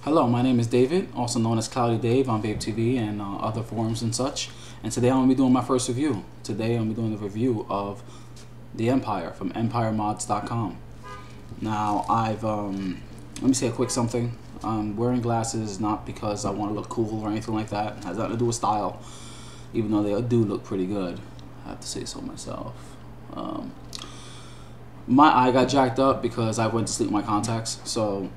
Hello, my name is David, also known as Cloudy Dave on Vape TV and other forums and such. And today I'm going to be doing my first review. Today I'm going to be doing the review of the Empire from EmpireMods.com. Now let me say a quick something. I'm wearing glasses not because I want to look cool or anything like that. It has nothing to do with style, even though they do look pretty good. I have to say so myself. My eye got jacked up because I went to sleep with my contacts, so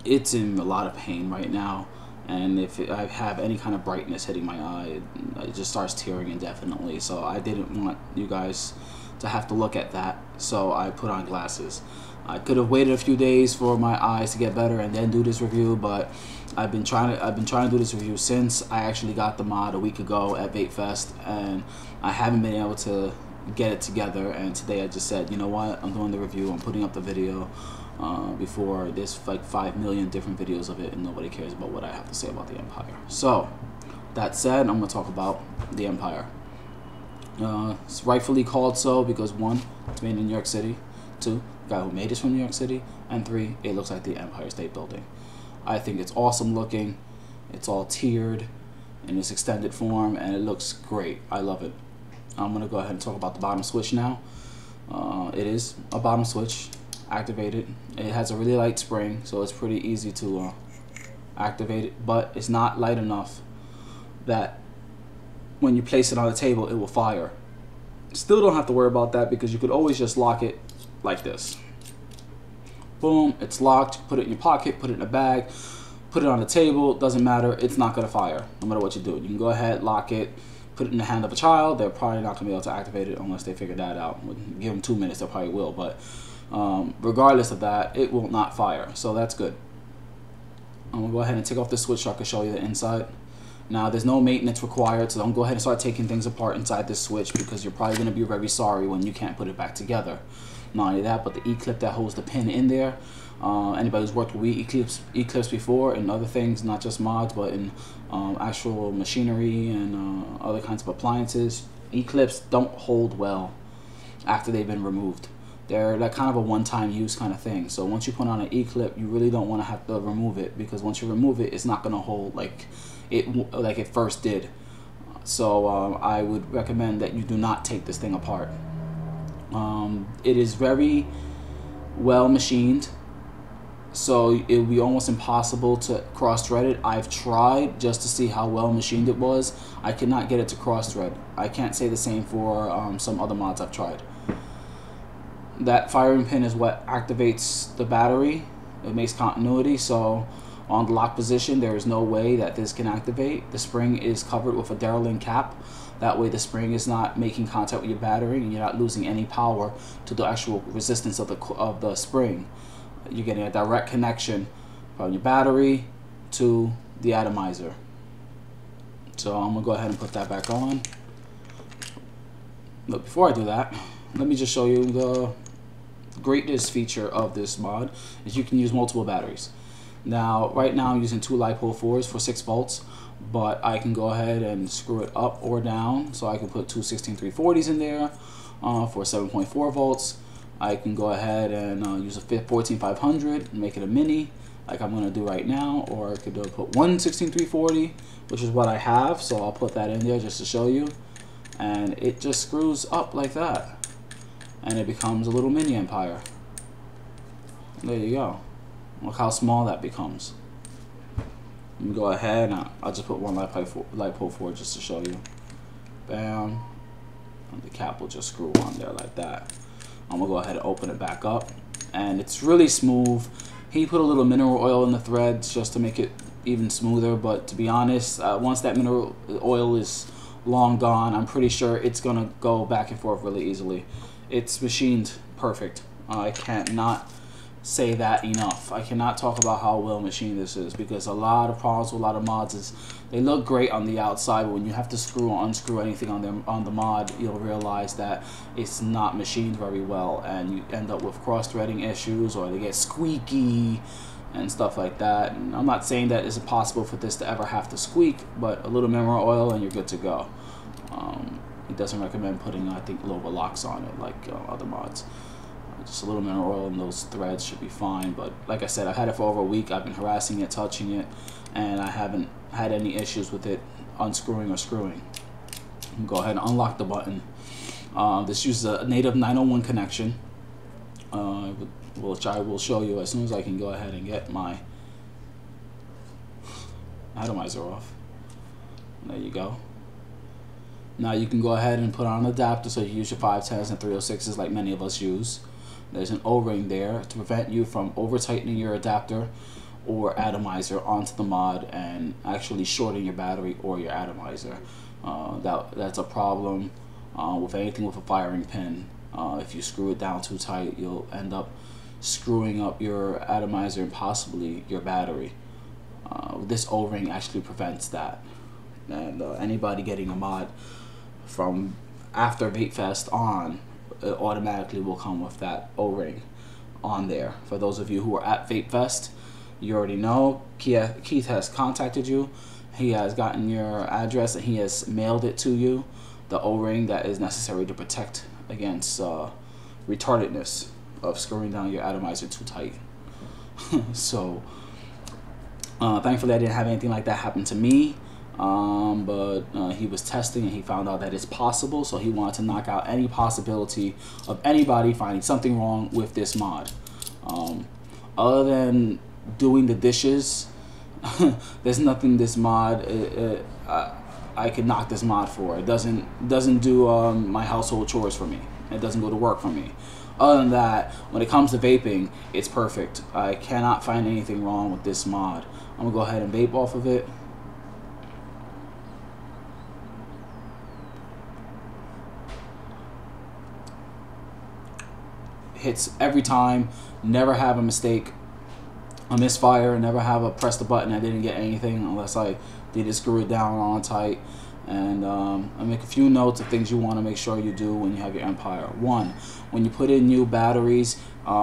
it's in a lot of pain right now, and if I have any kind of brightness hitting my eye, it just starts tearing indefinitely. So I didn't want you guys to have to look at that, so I put on glasses. I could have waited a few days for my eyes to get better and then do this review, but I've been trying to do this review since I actually got the mod a week ago at Vape Fest, and I haven't been able to get it together. And today I just said, you know what, I'm doing the review, I'm putting up the video before there's like 5 million different videos of it and nobody cares about what I have to say about the Empire. So that said, I'm going to talk about the Empire. It's rightfully called so because 1, it's made in New York City, 2, the guy who made it's from New York City, and 3, it looks like the Empire State Building. I think it's awesome looking. It's all tiered in its extended form and it looks great. I love it. I'm going to go ahead and talk about the bottom switch now. It is a bottom switch, activated. It has a really light spring, so it's pretty easy to activate it, but it's not light enough that when you place it on the table it will fire. Still don't have to worry about that because you could always just lock it like this. Boom, it's locked. Put it in your pocket, put it in a bag, put it on the table, doesn't matter, it's not going to fire no matter what you do. You can go ahead, lock it, put it in the hand of a child. They're probably not going to be able to activate it unless they figure that out. Give them 2 minutes, they probably will, but regardless of that, it will not fire, so that's good. I'm going to go ahead and take off the switch so I can show you the inside. Now, there's no maintenance required, so don't go ahead and start taking things apart inside this switch because you're probably going to be very sorry when you can't put it back together. Not only that, but the E-clip that holds the pin in there, anybody who's worked with E-clips before and other things, not just mods, but in actual machinery and other kinds of appliances, E-clips don't hold well after they've been removed. They're like kind of a one-time use kind of thing. So once you put on an E-clip, you really don't want to have to remove it because once you remove it, it's not going to hold like it first did. So I would recommend that you do not take this thing apart. It is very well machined, so it would be almost impossible to cross-thread it. I've tried just to see how well machined it was. I could not get it to cross-thread. I can't say the same for some other mods I've tried. That firing pin is what activates the battery. It makes continuity, so on the lock position there is no way that this can activate. The spring is covered with a Duralin cap. That way the spring is not making contact with your battery and you're not losing any power to the actual resistance of the spring. You're getting a direct connection from your battery to the atomizer. So I'm going to go ahead and put that back on. But before I do that, let me just show you the greatest feature of this mod is you can use multiple batteries. Now, right now I'm using 2 LiPo 4s for 6 volts, but I can go ahead and screw it up or down. So I can put 2 16340s in there for 7.4 volts. I can go ahead and use a 14500 and make it a mini, like I'm going to do right now, or I could put 1 16340, which is what I have. So I'll put that in there just to show you, and it just screws up like that, and it becomes a little mini Empire. There you go. Look how small that becomes. Let me go ahead and I'll just put 1 LiPo 4 just to show you. Bam. And the cap will just screw on there like that. I'm going to go ahead and open it back up. And it's really smooth. He put a little mineral oil in the threads just to make it even smoother. But to be honest, once that mineral oil is long gone, I'm pretty sure it's going to go back and forth really easily. It's machined perfect. I cannot say that enough. I cannot talk about how well machined this is because a lot of problems with a lot of mods is they look great on the outside, but when you have to screw or unscrew anything on the mod, you'll realize that it's not machined very well and you end up with cross-threading issues or they get squeaky and stuff like that. And I'm not saying that it's impossible for this to ever have to squeak, but a little mineral oil and you're good to go. He doesn't recommend putting, I think, lower locks on it like other mods. Just a little bit of oil and those threads should be fine. But like I said, I've had it for over a week. I've been harassing it, touching it, and I haven't had any issues with it unscrewing or screwing. Go ahead and unlock the button. This uses a native 901 connection, which I will show you as soon as I can go ahead and get my atomizer off. There you go. Now you can go ahead and put on an adapter, so you use your 510s and 306s like many of us use. There's an O-ring there to prevent you from over tightening your adapter or atomizer onto the mod and actually shorting your battery or your atomizer. That's a problem with anything with a firing pin. If you screw it down too tight, you'll end up screwing up your atomizer and possibly your battery. This O-ring actually prevents that. And anybody getting a mod from after VapeFest on, it automatically will come with that O-ring on there. For those of you who are at VapeFest, you already know Keith has contacted you. He has gotten your address and he has mailed it to you, the O-ring that is necessary to protect against retardedness of screwing down your atomizer too tight. So thankfully I didn't have anything like that happen to me. But he was testing and he found out that it's possible, so he wanted to knock out any possibility of anybody finding something wrong with this mod. Other than doing the dishes, there's nothing this mod I could knock this mod for. It doesn't do my household chores for me. It doesn't go to work for me. Other than that, when it comes to vaping, it's perfect. I cannot find anything wrong with this mod. I'm gonna go ahead and vape off of it. Hits every time, never have a mistake, a misfire, never have a press the button I didn't get anything unless I did screw it down on tight. And I make a few notes of things you want to make sure you do when you have your Empire. One, when you put in new batteries,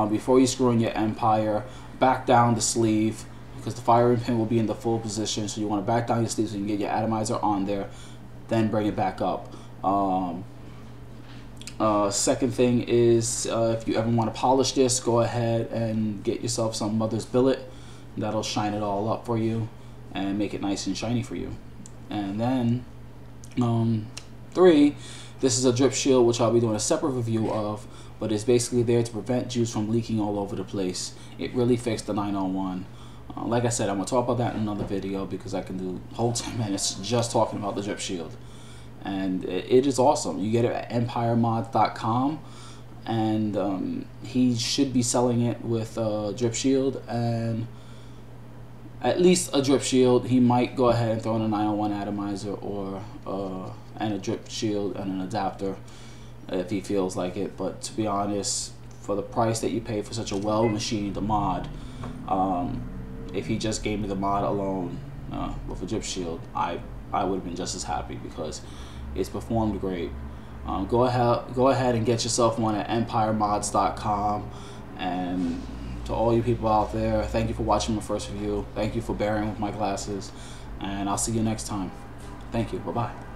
before you screw in your Empire, back down the sleeve because the firing pin will be in the full position, so you want to back down your sleeve so you can get your atomizer on there, then bring it back up. Second thing is, if you ever want to polish this, go ahead and get yourself some Mother's Billet. That'll shine it all up for you and make it nice and shiny for you. And then 3, this is a drip shield, which I'll be doing a separate review of, but it's basically there to prevent juice from leaking all over the place. It really fixed the 901. Like I said, I'm going to talk about that in another video because I can do whole 10 minutes just talking about the drip shield. And it is awesome. You get it at empiremods.com, and he should be selling it with a drip shield and at least a drip shield. He might go ahead and throw in a 901 atomizer or and a drip shield and an adapter if he feels like it. But to be honest, for the price that you pay for such a well-machined mod, if he just gave me the mod alone with a drip shield, I would have been just as happy because it's performed great. Go ahead and get yourself one at empiremods.com. And to all you people out there, thank you for watching my first review. Thank you for bearing with my glasses, and I'll see you next time. Thank you. Bye-bye.